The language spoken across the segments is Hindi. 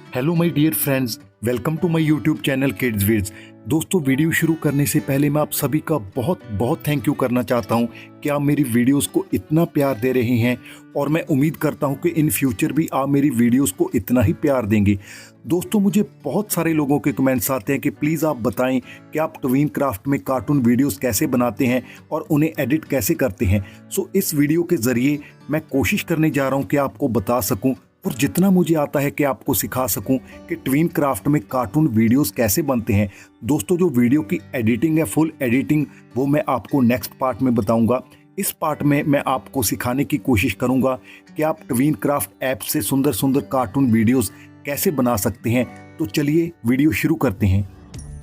Hello my dear friends, welcome to my YouTube channel kids vids. दोस्तों, वीडियो शुरू करने से पहले मैं आप सभी का बहुत बहुत थैंक यू करना चाहता हूं कि आप मेरी वीडियोस को इतना प्यार दे रहे हैं और मैं उम्मीद करता हूं कि इन फ्यूचर भी आप मेरी वीडियोस को इतना ही प्यार देंगे। दोस्तों, मुझे बहुत सारे लोगों के कमेंट्स आते हैं कि प्लीज़ आप बताएं कि आप ट्विन क्राफ्ट में कार्टून वीडियोस कैसे बनाते हैं और उन्हें एडिट कैसे करते हैं। सो इस वीडियो के ज़रिए मैं कोशिश करने जा रहा हूँ कि आपको बता सकूँ और जितना मुझे आता है कि आपको सिखा सकूं कि ट्विन क्राफ्ट में कार्टून वीडियोस कैसे बनते हैं। दोस्तों, जो वीडियो की एडिटिंग है, फुल एडिटिंग, वो मैं आपको नेक्स्ट पार्ट में बताऊंगा। इस पार्ट में मैं आपको सिखाने की कोशिश करूंगा कि आप ट्विन क्राफ्ट ऐप से सुंदर सुंदर कार्टून वीडियोस कैसे बना सकते हैं। तो चलिए वीडियो शुरू करते हैं।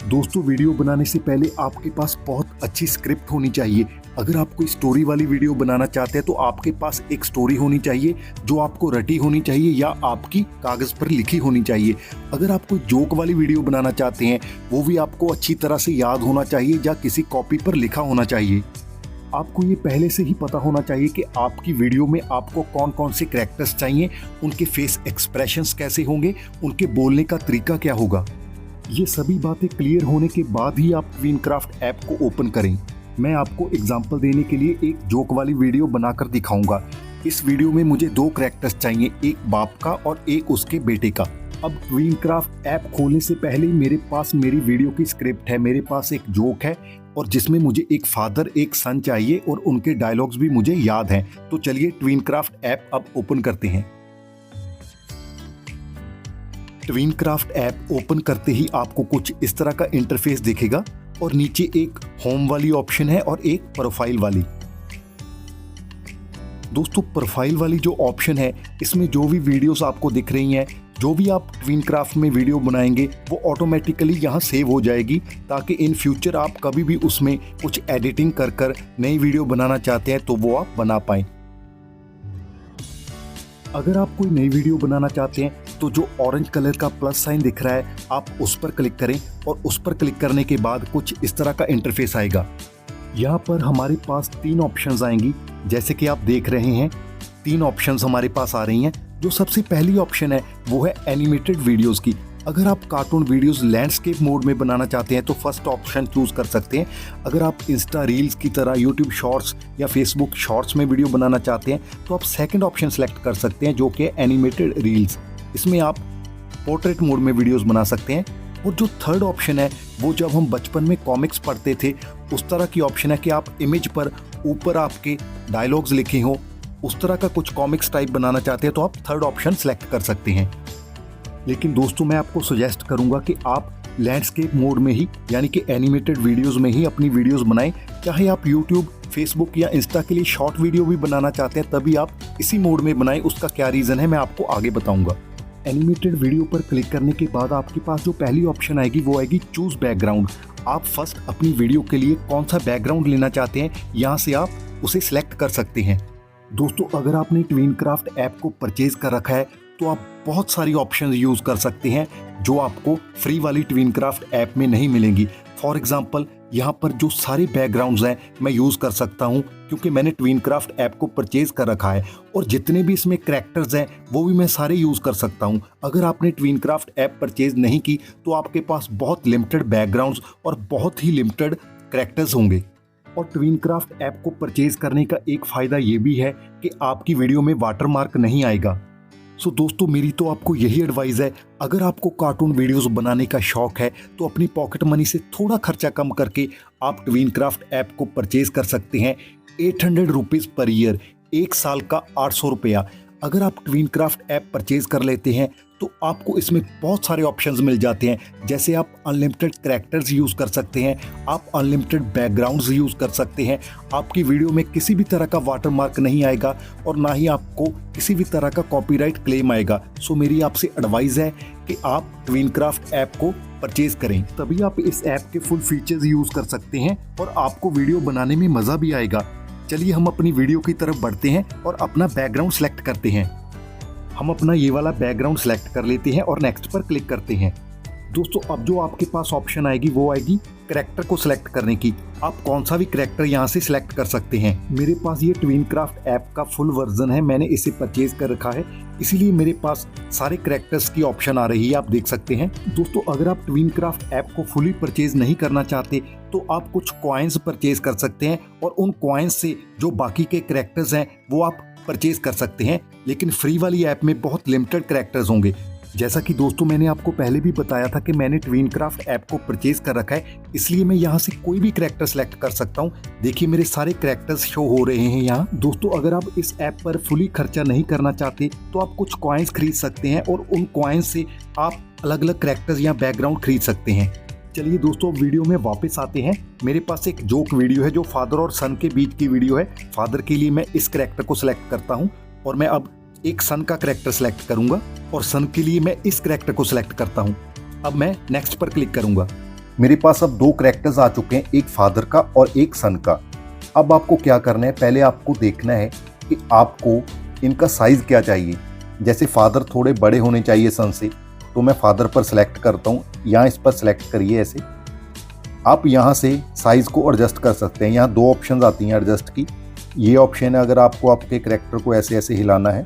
दोस्तों, वीडियो बनाने से पहले आपके पास बहुत अच्छी स्क्रिप्ट होनी चाहिए। अगर आप कोई स्टोरी वाली वीडियो बनाना चाहते हैं तो आपके पास एक स्टोरी होनी चाहिए जो आपको रटी होनी चाहिए या आपकी कागज़ पर लिखी होनी चाहिए। अगर आप कोई जोक वाली वीडियो बनाना चाहते हैं वो भी आपको अच्छी तरह से याद होना चाहिए या किसी कॉपी पर लिखा होना चाहिए। आपको ये पहले से ही पता होना चाहिए कि आपकी वीडियो में आपको कौन कौन से कैरेक्टर्स चाहिए, उनके फेस एक्सप्रेशंस कैसे होंगे, उनके बोलने का तरीका क्या होगा। ये सभी बातें क्लियर होने के बाद ही आप ट्विन क्राफ्ट ऐप को ओपन करें। मैं आपको एग्जांपल देने के लिए एक जोक वाली वीडियो बनाकर दिखाऊंगा। इस वीडियो में मुझे दो कैरेक्टर्स चाहिए, एक बाप का और एक उसके बेटे का। अब ट्विन क्राफ्ट ऐप खोलने से पहले मेरे पास मेरी वीडियो की स्क्रिप्ट है, मेरे पास एक जोक है और जिसमें मुझे एक फादर एक सन चाहिए और उनके डायलॉग्स भी मुझे याद हैं। तो चलिए ट्विन क्राफ्ट ऐप अब ओपन करते हैं। ट्विन क्राफ्ट ऐप ओपन करते ही आपको कुछ इस तरह का इंटरफेस दिखेगा और नीचे एक होम वाली ऑप्शन है और एक प्रोफाइल वाली। दोस्तों, प्रोफाइल वाली जो ऑप्शन है इसमें जो भी वीडियोस आपको दिख रही हैं, जो भी आप ट्विन क्राफ्ट में वीडियो बनाएंगे वो ऑटोमेटिकली यहाँ सेव हो जाएगी, ताकि इन फ्यूचर आप कभी भी उसमें कुछ एडिटिंग कर नई वीडियो बनाना चाहते हैं तो वो आप बना पाएं। अगर आप कोई नई वीडियो बनाना चाहते हैं तो जो ऑरेंज कलर का प्लस साइन दिख रहा है आप उस पर क्लिक करें और उस पर क्लिक करने के बाद कुछ इस तरह का इंटरफेस आएगा। यहाँ पर हमारे पास तीन ऑप्शंस आएंगी, जैसे कि आप देख रहे हैं तीन ऑप्शंस हमारे पास आ रही हैं। जो सबसे पहली ऑप्शन है वो है एनिमेटेड वीडियोस की। अगर आप कार्टून वीडियोस लैंडस्केप मोड में बनाना चाहते हैं तो फर्स्ट ऑप्शन चूज कर सकते हैं। अगर आप इंस्टा रील्स की तरह यूट्यूब शॉर्ट्स या फेसबुक शॉर्ट्स में वीडियो बनाना चाहते हैं तो आप सेकंड ऑप्शन सेलेक्ट कर सकते हैं, जो कि एनिमेटेड रील्स। इसमें आप पोर्ट्रेट मोड में वीडियोस बना सकते हैं। और जो थर्ड ऑप्शन है वो जब हम बचपन में कॉमिक्स पढ़ते थे उस तरह की ऑप्शन है कि आप इमेज पर ऊपर आपके डायलॉग्स लिखे हों, उस तरह का कुछ कॉमिक्स टाइप बनाना चाहते हैं तो आप थर्ड ऑप्शन सेलेक्ट कर सकते हैं। लेकिन दोस्तों, मैं आपको सजेस्ट करूंगा कि आप लैंडस्केप मोड में ही, यानी कि एनिमेटेड वीडियोस में ही अपनी वीडियोस बनाएं। चाहे आप यूट्यूब, फेसबुक या इंस्टा के लिए शॉर्ट वीडियो भी बनाना चाहते हैं तभी आप इसी मोड में बनाएं। उसका क्या रीज़न है मैं आपको आगे बताऊंगा। एनिमेटेड वीडियो पर क्लिक करने के बाद आपके पास जो पहली ऑप्शन आएगी वो आएगी चूज बैकग्राउंड। आप फर्स्ट अपनी वीडियो के लिए कौन सा बैकग्राउंड लेना चाहते हैं यहाँ से आप उसे सिलेक्ट कर सकते हैं। दोस्तों, अगर आपने ट्विन क्राफ्ट ऐप को परचेज कर रखा है तो आप बहुत सारी ऑप्शन यूज़ कर सकते हैं जो आपको फ्री वाली ट्विन क्राफ्ट ऐप में नहीं मिलेंगी। फॉर एग्जाम्पल, यहाँ पर जो सारे बैकग्राउंड्स हैं मैं यूज़ कर सकता हूँ क्योंकि मैंने ट्विन क्राफ्ट ऐप को परचेज कर रखा है और जितने भी इसमें कैरेक्टर्स हैं वो भी मैं सारे यूज़ कर सकता हूँ। अगर आपने ट्विन क्राफ्ट ऐप परचेज नहीं की तो आपके पास बहुत लिमिटेड बैकग्राउंड्स और बहुत ही लिमिटेड कैरेक्टर्स होंगे। और ट्विन क्राफ्ट ऐप को परचेज करने का एक फ़ायदा ये भी है कि आपकी वीडियो में वाटरमार्क नहीं आएगा। सो दोस्तों, मेरी तो आपको यही एडवाइस है, अगर आपको कार्टून वीडियोस बनाने का शौक है तो अपनी पॉकेट मनी से थोड़ा खर्चा कम करके आप ट्विन क्राफ्ट ऐप को परचेज कर सकते हैं। 800 रुपीज़ पर ईयर, एक साल का 800 रुपया। अगर आप ट्विन क्राफ्ट ऐप परचेज कर लेते हैं तो आपको इसमें बहुत सारे ऑप्शंस मिल जाते हैं, जैसे आप अनलिमिटेड कैरेक्टर्स यूज़ कर सकते हैं, आप अनलिमिटेड बैकग्राउंड्स यूज़ कर सकते हैं, आपकी वीडियो में किसी भी तरह का वाटरमार्क नहीं आएगा और ना ही आपको किसी भी तरह का कॉपीराइट क्लेम आएगा। सो मेरी आपसे एडवाइस है कि आप ट्विन क्राफ्ट ऐप को परचेज करें, तभी आप इस ऐप के फुल फीचर्स यूज़ कर सकते हैं और आपको वीडियो बनाने में मज़ा भी आएगा। चलिए हम अपनी वीडियो की तरफ बढ़ते हैं और अपना बैकग्राउंड सेलेक्ट करते हैं। हम अपना ये वाला बैकग्राउंड सेलेक्ट कर लेते हैं और नेक्स्ट पर क्लिक करते हैं। दोस्तों, अब जो आपके पास ऑप्शन आएगी वो आएगी करैक्टर को सिलेक्ट करने की। आप कौन सा भी करैक्टर यहाँ से सिलेक्ट कर सकते हैं। मेरे पास ये ट्विनक्राफ्ट ऐप का फुल वर्जन है, मैंने इसे परचेज कर रखा है, इसीलिए मेरे पास सारे करैक्टर्स की ऑप्शन आ रही है, आप देख सकते हैं। दोस्तों अगर आप ट्विनक्राफ्ट ऐप को फुली परचेज नहीं करना चाहते तो आप कुछ कॉइन्स परचेज कर सकते हैं और उन कॉइन्स से जो बाकी के करैक्टर्स हैं वो आप परचेज कर सकते हैं, लेकिन फ्री वाली ऐप में बहुत लिमिटेड करैक्टर्स होंगे। जैसा कि दोस्तों मैंने आपको पहले भी बताया था कि मैंने ट्विनक्राफ्ट ऐप को परचेज कर रखा है, इसलिए मैं यहाँ से कोई भी करैक्टर सेलेक्ट कर सकता हूँ। देखिए मेरे सारे करैक्टर्स शो हो रहे हैं यहाँ। दोस्तों अगर आप इस ऐप पर फुली खर्चा नहीं करना चाहते तो आप कुछ कॉइन्स खरीद सकते हैं और उन कॉइन्स से आप अलग अलग करैक्टर्स या बैकग्राउंड खरीद सकते हैं। चलिए दोस्तों वीडियो में वापस आते हैं। मेरे पास एक जोक वीडियो है जो फादर और सन के बीच की वीडियो है। फादर के लिए मैं इस करैक्टर को सिलेक्ट करता हूँ और मैं अब एक सन का करैक्टर सिलेक्ट करूंगा और सन के लिए मैं इस करैक्टर को सिलेक्ट करता हूं। अब मैं नेक्स्ट पर क्लिक करूंगा। मेरे पास अब दो करैक्टर्स आ चुके हैं, एक फादर का और एक सन का। अब आपको क्या करना है, पहले आपको देखना है कि आपको इनका साइज क्या चाहिए। जैसे फादर थोड़े बड़े होने चाहिए सन से, तो मैं फादर पर सिलेक्ट करता हूँ। यहाँ इस पर सिलेक्ट करिए ऐसे। आप यहाँ से साइज को एडजस्ट कर सकते हैं। यहाँ दो ऑप्शन आती हैं एडजस्ट की। ये ऑप्शन है अगर आपको आपके करैक्टर को ऐसे ऐसे हिलाना है,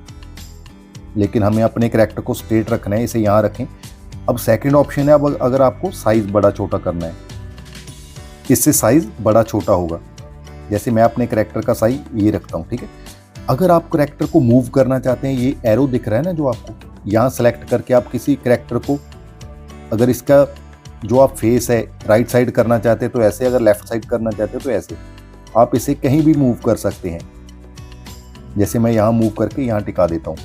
लेकिन हमें अपने करैक्टर को स्ट्रेट रखना है, इसे यहाँ रखें। अब सेकंड ऑप्शन है अब अगर आपको साइज बड़ा छोटा करना है, इससे साइज बड़ा छोटा होगा। जैसे मैं अपने करैक्टर का साइज ये रखता हूँ, ठीक है। अगर आप करैक्टर को मूव करना चाहते हैं, ये एरो दिख रहा है ना जो आपको, यहाँ सेलेक्ट करके आप किसी करैक्टर को, अगर इसका जो आप फेस है राइट साइड करना चाहते हैं तो ऐसे, अगर लेफ्ट साइड करना चाहते हैं तो ऐसे, आप इसे कहीं भी मूव कर सकते हैं। जैसे मैं यहाँ मूव करके यहाँ टिका देता हूँ।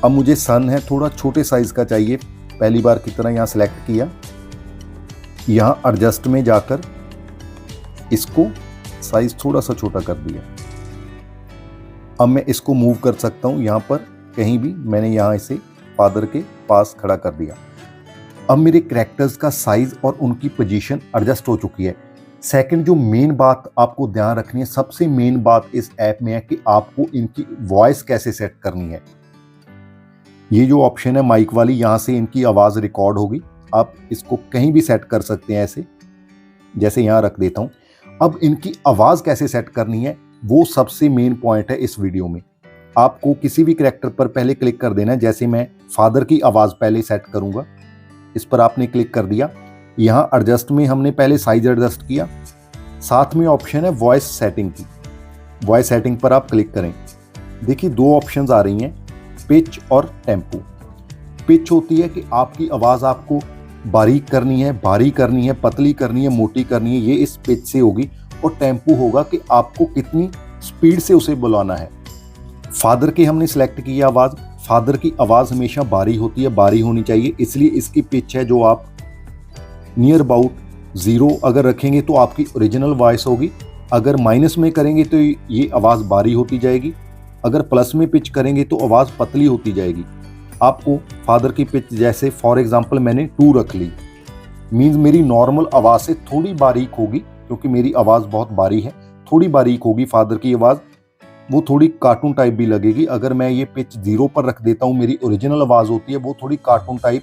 अब मुझे सन है थोड़ा छोटे साइज का चाहिए, पहली बार की तरह यहाँ सेलेक्ट किया, यहाँ एडजस्ट में जाकर इसको साइज थोड़ा सा छोटा कर दिया। अब मैं इसको मूव कर सकता हूँ यहाँ पर कहीं भी, मैंने यहाँ इसे फादर के पास खड़ा कर दिया। अब मेरे करैक्टर्स का साइज और उनकी पोजीशन एडजस्ट हो चुकी है। सेकंड जो मेन बात आपको ध्यान रखनी है, सबसे मेन बात इस ऐप में है कि आपको इनकी वॉइस कैसे सेट करनी है। ये जो ऑप्शन है माइक वाली, यहाँ से इनकी आवाज़ रिकॉर्ड होगी। आप इसको कहीं भी सेट कर सकते हैं ऐसे, जैसे यहाँ रख देता हूँ। अब इनकी आवाज़ कैसे सेट करनी है वो सबसे मेन पॉइंट है इस वीडियो में। आपको किसी भी करैक्टर पर पहले क्लिक कर देना है। जैसे मैं फादर की आवाज़ पहले सेट करूँगा, इस पर आपने क्लिक कर दिया। यहाँ एडजस्ट में हमने पहले साइज एडजस्ट किया, साथ में ऑप्शन है वॉइस सेटिंग की। वॉइस सेटिंग पर आप क्लिक करें। देखिए दो ऑप्शंस आ रही हैं, पिच और टेम्पो। पिच होती है कि आपकी आवाज़ आपको बारीक करनी है, भारी करनी है, पतली करनी है, मोटी करनी है, ये इस पिच से होगी। और टेम्पो होगा कि आपको कितनी स्पीड से उसे बुलाना है। फादर की हमने सेलेक्ट की आवाज़, फादर की आवाज़ हमेशा भारी होती है, भारी होनी चाहिए, इसलिए इसकी पिच है जो आप नियर अबाउट 0 अगर रखेंगे तो आपकी ओरिजिनल वॉइस होगी। अगर माइनस में करेंगे तो ये आवाज़ भारी होती जाएगी, अगर प्लस में पिच करेंगे तो आवाज़ पतली होती जाएगी। आपको फादर की पिच जैसे फॉर एग्जांपल मैंने 2 रख ली, मीन्स मेरी नॉर्मल आवाज़ से थोड़ी बारीक होगी, क्योंकि मेरी आवाज़ बहुत भारी है, थोड़ी बारीक होगी फादर की आवाज़, वो थोड़ी कार्टून टाइप भी लगेगी। अगर मैं ये पिच 0 पर रख देता हूँ, मेरी ओरिजिनल आवाज़ होती है वो थोड़ी कार्टून टाइप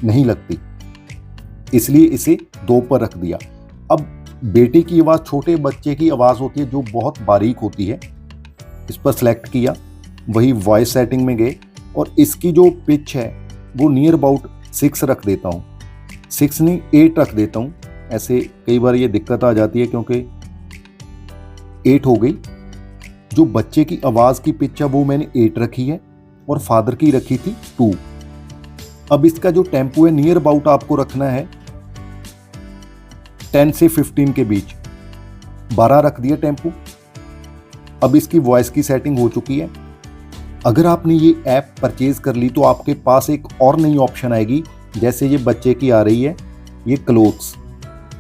नहीं लगती, इसलिए इसे 2 पर रख दिया। अब बेटे की आवाज़ छोटे बच्चे की आवाज़ होती है जो बहुत बारीक होती है, इस पर सेलेक्ट किया, वही वॉइस सेटिंग में गए और इसकी जो पिच है वो नियर अबाउट 6 रख देता हूँ, 6 नहीं 8 रख देता हूँ। ऐसे कई बार ये दिक्कत आ जाती है क्योंकि 8 हो गई। जो बच्चे की आवाज़ की पिच है वो मैंने 8 रखी है और फादर की रखी थी 2। अब इसका जो टेम्पो है नियर अबाउट आपको रखना है 10 से 15 के बीच, 12 रख दिया टेम्पो। अब इसकी वॉइस की सेटिंग हो चुकी है। अगर आपने ये ऐप परचेज कर ली तो आपके पास एक और नई ऑप्शन आएगी, जैसे ये बच्चे की आ रही है, ये क्लोथ्स,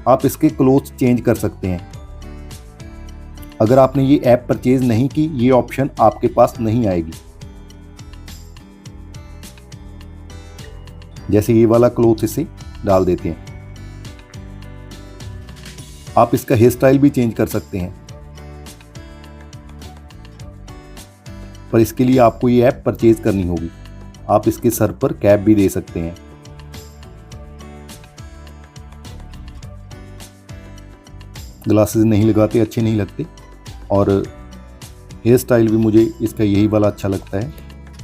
आप इसके क्लोथ्स चेंज कर सकते हैं। अगर आपने ये ऐप परचेज नहीं की, ये ऑप्शन आपके पास नहीं आएगी। जैसे ये वाला क्लोथ इसे डाल देते हैं। आप इसका हेयर स्टाइल भी चेंज कर सकते हैं, पर इसके लिए आपको ये ऐप परचेज करनी होगी। आप इसके सर पर कैप भी दे सकते हैं। ग्लासेस नहीं लगाते, अच्छे नहीं लगते। और हेयर स्टाइल भी मुझे इसका यही वाला अच्छा लगता है,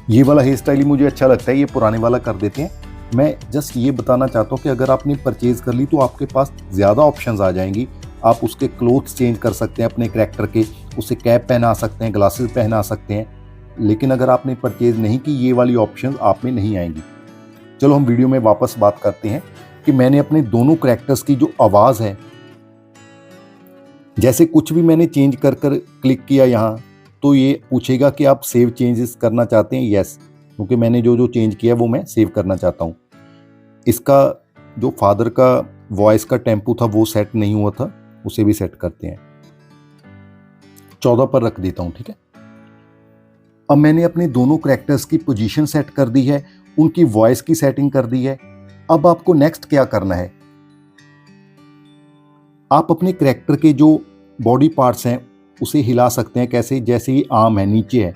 ये वाला हेयर स्टाइल ही मुझे अच्छा लगता है, ये पुराने वाला कर देते हैं। मैं जस्ट ये बताना चाहता हूँ कि अगर आपने परचेज़ कर ली तो आपके पास ज़्यादा ऑप्शंस आ जाएंगी। आप उसके क्लोथ्स चेंज कर सकते हैं अपने करैक्टर के, उसे कैप पहना सकते हैं, ग्लासेस पहना सकते हैं। लेकिन अगर आपने परचेज़ नहीं की, ये वाली ऑप्शंस आप में नहीं आएंगी। चलो हम वीडियो में वापस बात करते हैं कि मैंने अपने दोनों करैक्टर्स की जो आवाज़ है, जैसे कुछ भी मैंने चेंज कर क्लिक किया यहाँ, तो ये पूछेगा कि आप सेव चेंजेस करना चाहते हैं। यस, क्योंकि मैंने जो चेंज किया वो मैं सेव करना चाहता हूँ। इसका जो फादर का वॉइस का टेम्पो था वो सेट नहीं हुआ था, उसे भी सेट करते हैं। 14 पर रख देता हूँ, ठीक है। अब मैंने अपने दोनों करैक्टर्स की पोजीशन सेट कर दी है, उनकी वॉइस की सेटिंग कर दी है। अब आपको नेक्स्ट क्या करना है, आप अपने करैक्टर के जो बॉडी पार्ट्स हैं उसे हिला सकते हैं। कैसे? जैसे ये आर्म है, नीचे है,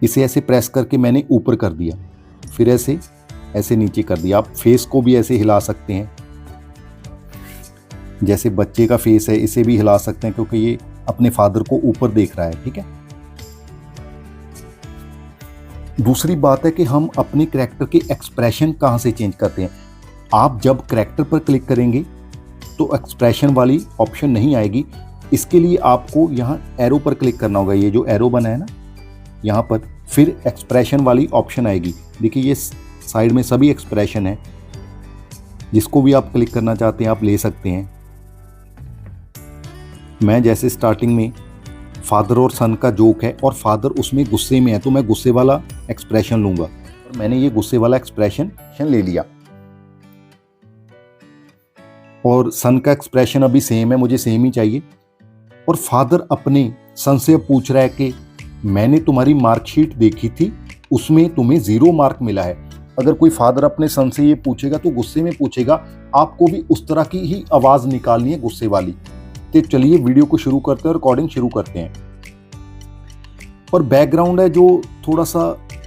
इसे ऐसे प्रेस करके मैंने ऊपर कर दिया, फिर ऐसे नीचे कर दिया। आप फेस को भी ऐसे हिला सकते हैं, जैसे बच्चे का फेस है, इसे भी हिला सकते हैं क्योंकि ये अपने फादर को ऊपर देख रहा है, ठीक है। दूसरी बात है कि हम अपने करैक्टर के एक्सप्रेशन कहाँ से चेंज करते हैं। आप जब करैक्टर पर क्लिक करेंगे तो एक्सप्रेशन वाली ऑप्शन नहीं आएगी। इसके लिए आपको यहाँ एरो पर क्लिक करना होगा, ये जो एरो बना है ना यहाँ पर, फिर एक्सप्रेशन वाली ऑप्शन आएगी। देखिए ये साइड में सभी एक्सप्रेशन है, जिसको भी आप क्लिक करना चाहते हैं आप ले सकते हैं। मैं जैसे स्टार्टिंग में फादर और सन का जोक है और फादर उसमें गुस्से में है, तो मैं गुस्से वाला एक्सप्रेशन लूंगा, और मैंने ये गुस्से वाला एक्सप्रेशन ले लिया। और सन का एक्सप्रेशन अभी सेम है, मुझे सेम ही चाहिए। और फादर अपने सन से पूछ रहा है कि मैंने तुम्हारी मार्कशीट देखी थी, उसमें तुम्हें 0 मार्क मिला है। अगर कोई फादर अपने सन से ये पूछेगा तो गुस्से में पूछेगा, आपको भी उस तरह की ही आवाज़ निकालनी है, गुस्से वाली। तो चलिए वीडियो को शुरू करते हैं, रिकॉर्डिंग शुरू करते हैं। और बैकग्राउंड है जो थोड़ा सा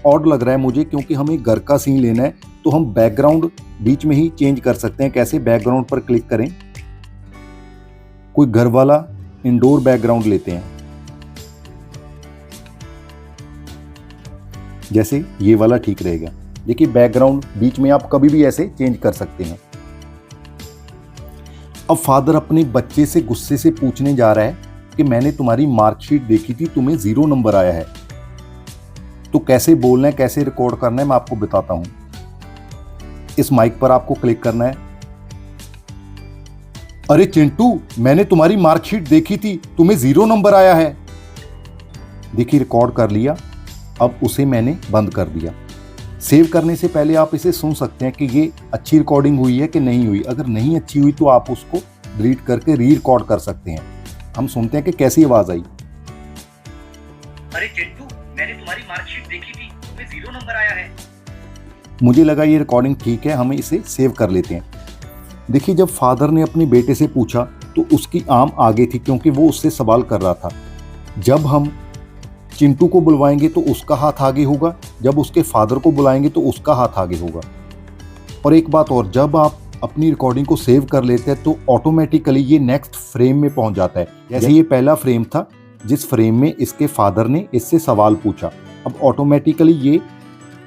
ऑड लग रहा है मुझे, क्योंकि हमें घर का सीन लेना है, तो हम बैकग्राउंड बीच में ही चेंज कर सकते हैं। कैसे? बैकग्राउंड पर क्लिक करें, कोई घर वाला इंडोर बैकग्राउंड लेते हैं, जैसे ये वाला ठीक रहेगा। देखिए बैकग्राउंड बीच में आप कभी भी ऐसे चेंज कर सकते हैं। अब फादर अपने बच्चे से गुस्से से पूछने जा रहा है कि मैंने तुम्हारी मार्कशीट देखी थी, तुम्हें 0 नंबर आया है। तो कैसे बोलना है, कैसे रिकॉर्ड करना है, मैं आपको बताता हूं। इस माइक पर आपको क्लिक करना है। अरे चिंटू, मैंने तुम्हारी मार्कशीट देखी थी, तुम्हें 0 नंबर आया है। देखिए रिकॉर्ड कर लिया। अब उसे मैंने बंद कर दिया। सेव करने से पहले आप इसे सुन सकते हैं कि ये अच्छी रिकॉर्डिंग हुई है कि नहीं हुई। अगर नहीं अच्छी हुई तो आप उसको डिलीट करके री रिकॉर्ड कर सकते हैं। हम सुनते हैं कि कैसी आवाज आई। अरे चिंटू, मैंने तुम्हारी मार्कशीट देखी थी, तुम्हें 0 नंबर आया है। मुझे लगा ये रिकॉर्डिंग ठीक है, हमें इसे सेव कर लेते हैं। देखिए जब फादर ने अपने बेटे से पूछा तो उसकी आर्म आगे थी, क्योंकि वो उससे सवाल कर रहा था। जब हम चिंटू को बुलवाएंगे तो उसका हाथ आगे होगा, जब उसके फादर को बुलाएंगे तो उसका हाथ आगे होगा। और एक बात और, जब आप अपनी रिकॉर्डिंग को सेव कर लेते हैं तो ऑटोमेटिकली ये नेक्स्ट फ्रेम में पहुंच जाता है। जैसे ये पहला फ्रेम था जिस फ्रेम में इसके फादर ने इससे सवाल पूछा, अब ऑटोमेटिकली ये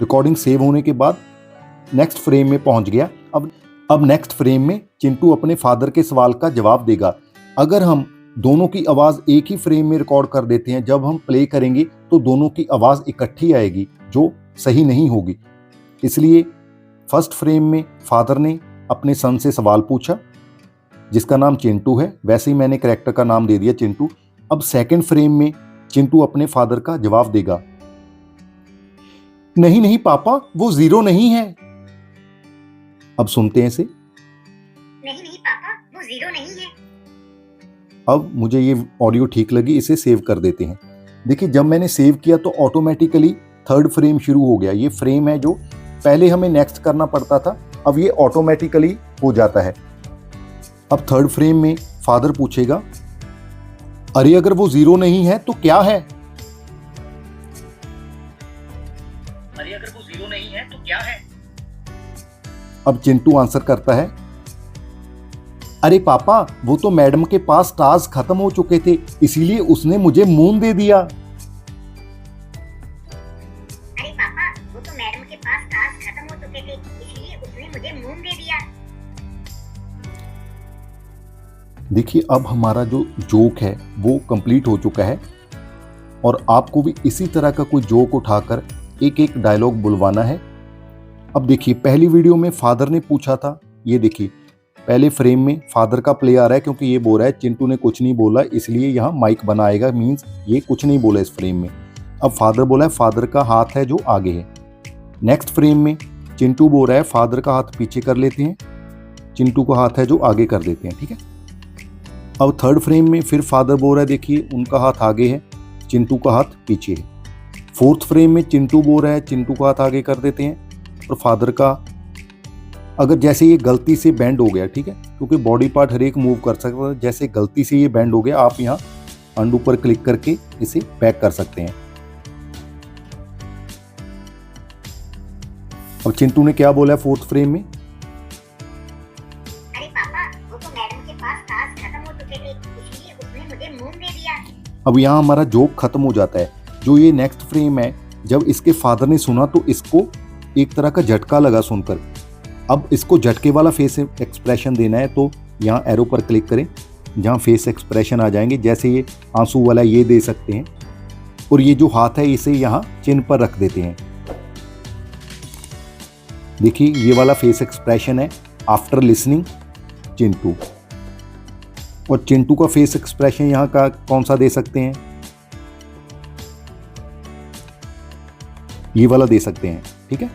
रिकॉर्डिंग सेव होने के बाद नेक्स्ट फ्रेम में पहुंच गया। अब नेक्स्ट फ्रेम में चिंटू अपने फादर के सवाल का जवाब देगा। अगर हम दोनों की आवाज़ एक ही फ्रेम में रिकॉर्ड कर देते हैं, जब हम प्ले करेंगे तो दोनों की आवाज़ इकट्ठी आएगी, जो सही नहीं होगी। इसलिए फर्स्ट फ्रेम में फादर ने अपने सन से सवाल पूछा, जिसका नाम चिंटू है, वैसे ही मैंने कैरेक्टर का नाम दे दिया चिंटू। अब सेकंड फ्रेम में चिंटू अपने फादर का जवाब देगा, नहीं नहीं पापा, वो 0 नहीं है। अब सुनते हैं इसे। नहीं नहीं पापा, वो 0 नहीं है। अब मुझे ये ऑडियो ठीक लगी, इसे सेव कर देते हैं। देखिए जब मैंने सेव किया तो ऑटोमेटिकली थर्ड फ्रेम शुरू हो गया। ये फ्रेम है जो पहले हमें नेक्स्ट करना पड़ता था, अब ये ऑटोमेटिकली हो जाता है। अब थर्ड फ्रेम में फादर पूछेगा, अरे अगर वो 0 नहीं है तो क्या है? अरे अगर वो 0 नहीं है तो क्या है? अब चिंटू आंसर करता है, अरे पापा, वो तो मैडम के पास टास्क खत्म हो चुके थे, इसीलिए उसने मुझे मून दे दिया। अरे पापा, वो तो मैडम के पास टास्क खत्म हो चुके थे, इसलिए उसने मुझे मून दे दिया। देखिए, अब हमारा जो जोक है वो कंप्लीट हो चुका है और आपको भी इसी तरह का कोई जोक उठाकर एक एक डायलॉग बुलवाना है। अब देखिए, पहली वीडियो में फादर ने पूछा था, ये देखिए पहले फ्रेम में फादर का प्ले आ रहा है क्योंकि ये बोल रहा है चिंटू ने कुछ नहीं बोला, इसलिए यहाँ माइक बना आएगा, मीन्स ये कुछ नहीं बोला इस फ्रेम में। अब फादर बोला है फादर का हाथ है जो आगे है। नेक्स्ट फ्रेम में चिंटू बोल रहा है फादर का हाथ पीछे कर लेते हैं, चिंटू का हाथ है जो आगे कर देते हैं, ठीक है। अब थर्ड फ्रेम में फिर फादर बोल रहा है देखिए उनका हाथ आगे है, चिंटू का हाथ पीछे है। फोर्थ फ्रेम में चिंटू बोल रहा है चिंटू का हाथ आगे कर देते हैं और फादर का, अगर जैसे ये गलती से बैंड हो गया, ठीक है, क्योंकि बॉडी पार्ट हर एक मूव कर सकता है, जैसे गलती से ये बैंड हो गया आप यहाँ अंडू पर क्लिक करके इसे बैक कर सकते हैं। अब चिंटू ने क्या बोला है फोर्थ फ्रेम में, अरे पापा, वो तो मैडम के पास टास्क खत्म हो चुके थे, इसलिए उसने मुझे मून दे दिया। अब यहाँ हमारा जोक खत्म हो जाता है। जो ये नेक्स्ट फ्रेम है, जब इसके फादर ने सुना तो इसको एक तरह का झटका लगा सुनकर। अब इसको झटके वाला फेस एक्सप्रेशन देना है, तो यहाँ एरो पर क्लिक करें, जहाँ फेस एक्सप्रेशन आ जाएंगे, जैसे ये आंसू वाला ये दे सकते हैं, और ये जो हाथ है इसे यहाँ चिन्ह पर रख देते हैं। देखिए ये वाला फेस एक्सप्रेशन है आफ्टर लिसनिंग चिंटू, और चिंटू का फेस एक्सप्रेशन यहाँ का कौन सा दे सकते हैं, ये वाला दे सकते हैं, ठीक है।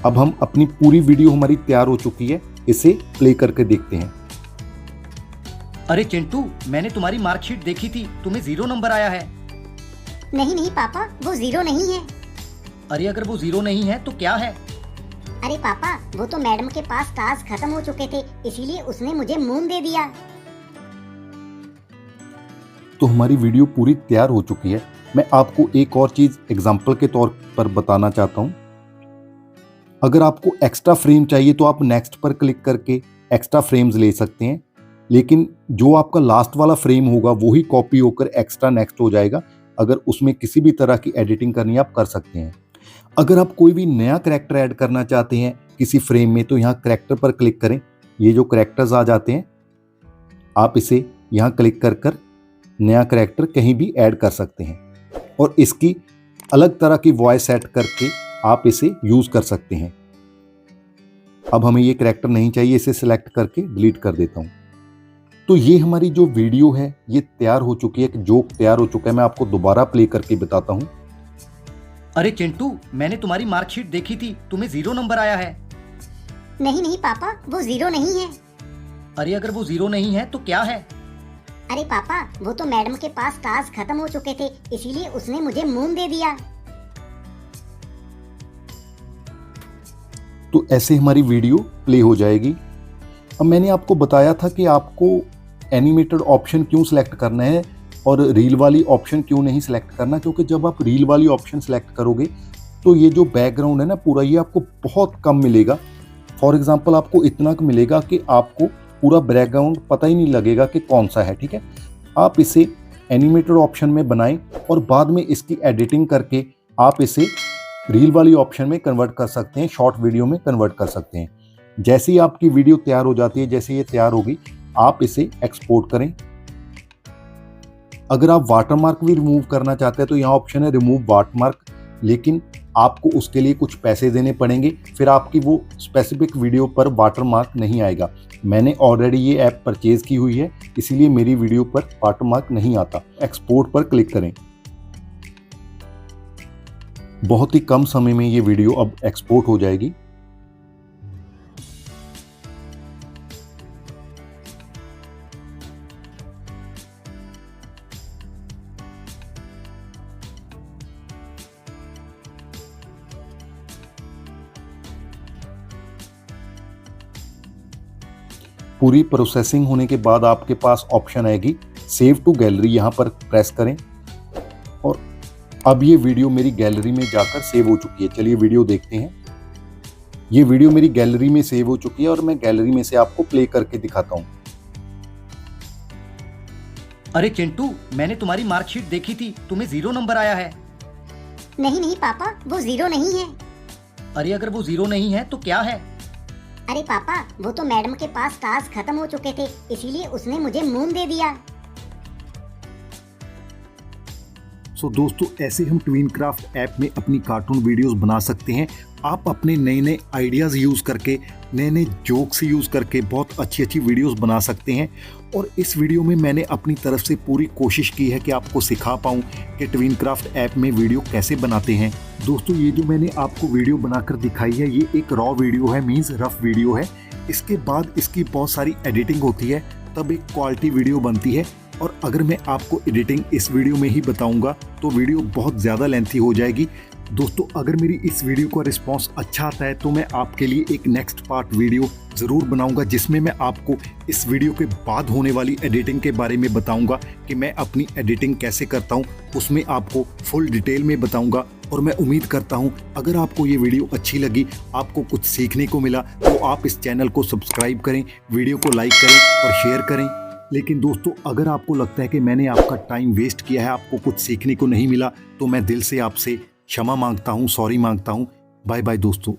अब हम अपनी पूरी वीडियो हमारी तैयार हो चुकी है, इसे प्ले करके देखते हैं। अरे चिंटू, मैंने तुम्हारी मार्कशीट देखी थी, तुम्हें 0 नंबर आया है। नहीं नहीं पापा, वो 0 नहीं है। अरे अगर वो 0 नहीं है तो क्या है? अरे पापा, वो तो मैडम के पास टास्क खत्म हो चुके थे, इसीलिए उसने मुझे मून दे दिया। तो हमारी वीडियो पूरी तैयार हो चुकी है। मैं आपको एक और चीज एग्जाम्पल के तौर पर बताना चाहता हूं। अगर आपको एक्स्ट्रा फ्रेम चाहिए तो आप नेक्स्ट पर क्लिक करके एक्स्ट्रा फ्रेम्स ले सकते हैं, लेकिन जो आपका लास्ट वाला फ्रेम होगा वही कॉपी होकर एक्स्ट्रा नेक्स्ट हो जाएगा। अगर उसमें किसी भी तरह की एडिटिंग करनी है आप कर सकते हैं। अगर आप कोई भी नया कैरेक्टर ऐड करना चाहते हैं किसी फ्रेम में, तो यहाँ कैरेक्टर पर क्लिक करें, ये जो कैरेक्टर्स आ जाते हैं आप इसे यहाँ क्लिक कर कर नया कैरेक्टर कहीं भी ऐड कर सकते हैं, और इसकी अलग तरह की वॉइस सेट करके आप इसे यूज कर सकते हैं। अब हमें ये कैरेक्टर नहीं चाहिए, इसे सिलेक्ट करके डिलीट कर देता हूं। तो ये हमारी जो वीडियो है ये तैयार हो चुकी है, एक जोक तैयार हो चुका है। मैं आपको दोबारा प्ले करके बताता हूं। अरे चिंटू, मैंने तुम्हारी मार्कशीट देखी थी, तुम्हें 0 नंबर आया है। नहीं नहीं पापा, वो 0 नहीं है। अरे अगर वो 0 नहीं है तो क्या है? अरे पापा, वो तो मैडम के पास टास्क खत्म हो चुके थे, इसीलिए उसने मुझे मून दे दिया। तो ऐसे हमारी वीडियो प्ले हो जाएगी। अब मैंने आपको बताया था कि आपको एनिमेटेड ऑप्शन क्यों सिलेक्ट करना है और रील वाली ऑप्शन क्यों नहीं सिलेक्ट करना, क्योंकि जब आप रील वाली ऑप्शन सिलेक्ट करोगे तो ये जो बैकग्राउंड है ना पूरा, ये आपको बहुत कम मिलेगा। फॉर एग्जांपल आपको इतना मिलेगा कि आपको पूरा बैकग्राउंड पता ही नहीं लगेगा कि कौन सा है, ठीक है। आप इसे एनिमेटेड ऑप्शन में बनाएं और बाद में इसकी एडिटिंग करके आप इसे रील वाली ऑप्शन में कन्वर्ट कर सकते हैं, शॉर्ट वीडियो में कन्वर्ट कर सकते हैं। जैसे ही आपकी वीडियो तैयार हो जाती है, जैसे ये तैयार होगी, आप इसे एक्सपोर्ट करें। अगर आप वाटरमार्क भी रिमूव करना चाहते हैं तो यहाँ ऑप्शन है रिमूव वाटरमार्क, लेकिन आपको उसके लिए कुछ पैसे देने पड़ेंगे, फिर आपकी वो स्पेसिफिक वीडियो पर वाटरमार्क नहीं आएगा। मैंने ऑलरेडी ये ऐप परचेज की हुई है, इसीलिए मेरी वीडियो पर वाटरमार्क नहीं आता। एक्सपोर्ट पर क्लिक करें। बहुत ही कम समय में ये वीडियो अब एक्सपोर्ट हो जाएगी। पूरी प्रोसेसिंग होने के बाद आपके पास ऑप्शन आएगी सेव टू गैलरी, यहाँ पर प्रेस करें और अब ये वीडियो मेरी गैलरी में जाकर सेव हो चुकी है। चलिए वीडियो देखते हैं। ये वीडियो मेरी गैलरी में सेव हो चुकी है और मैं गैलरी में से आपको प्ले करके दिखाता हूँ। अरे चिंटू, मैंने तुम्हारी मार्कशीट देखी थी, तुम्हें 0 नंबर आया है। नहीं नहीं पापा, वो 0 नहीं है। अरे अगर वो 0 नहीं है तो क्या है? अरे पापा, वो तो मैडम के पास टास्क खत्म हो चुके थे, इसीलिए उसने मुझे मून दे दिया। सो दोस्तों, ऐसे हम ट्विनक्राफ्ट ऐप में अपनी कार्टून वीडियोस बना सकते हैं। आप अपने नए नए आइडियाज़ यूज़ करके, नए नए जोक्स यूज़ करके बहुत अच्छी अच्छी वीडियोस बना सकते हैं। और इस वीडियो में मैंने अपनी तरफ से पूरी कोशिश की है कि आपको सिखा पाऊँ कि ट्विनक्राफ्ट ऐप में वीडियो कैसे बनाते हैं। दोस्तों, ये जो मैंने आपको वीडियो बनाकर दिखाई है, ये एक रॉ वीडियो है, मीन्स रफ वीडियो है। इसके बाद इसकी बहुत सारी एडिटिंग होती है, तब एक क्वालिटी वीडियो बनती है। और अगर मैं आपको एडिटिंग इस वीडियो में ही बताऊंगा तो वीडियो बहुत ज़्यादा लेंथी हो जाएगी। दोस्तों, अगर मेरी इस वीडियो का रिस्पांस अच्छा आता है तो मैं आपके लिए एक नेक्स्ट पार्ट वीडियो ज़रूर बनाऊंगा, जिसमें मैं आपको इस वीडियो के बाद होने वाली एडिटिंग के बारे में बताऊंगा कि मैं अपनी एडिटिंग कैसे करता हूं। उसमें आपको फुल डिटेल में बताऊंगा। और मैं उम्मीद करता हूं अगर आपको ये वीडियो अच्छी लगी, आपको कुछ सीखने को मिला, तो आप इस चैनल को सब्सक्राइब करें, वीडियो को लाइक करें और शेयर करें। लेकिन दोस्तों, अगर आपको लगता है कि मैंने आपका टाइम वेस्ट किया है, आपको कुछ सीखने को नहीं मिला, तो मैं दिल से आपसे क्षमा मांगता हूँ, सॉरी मांगता हूँ। बाय बाय दोस्तों।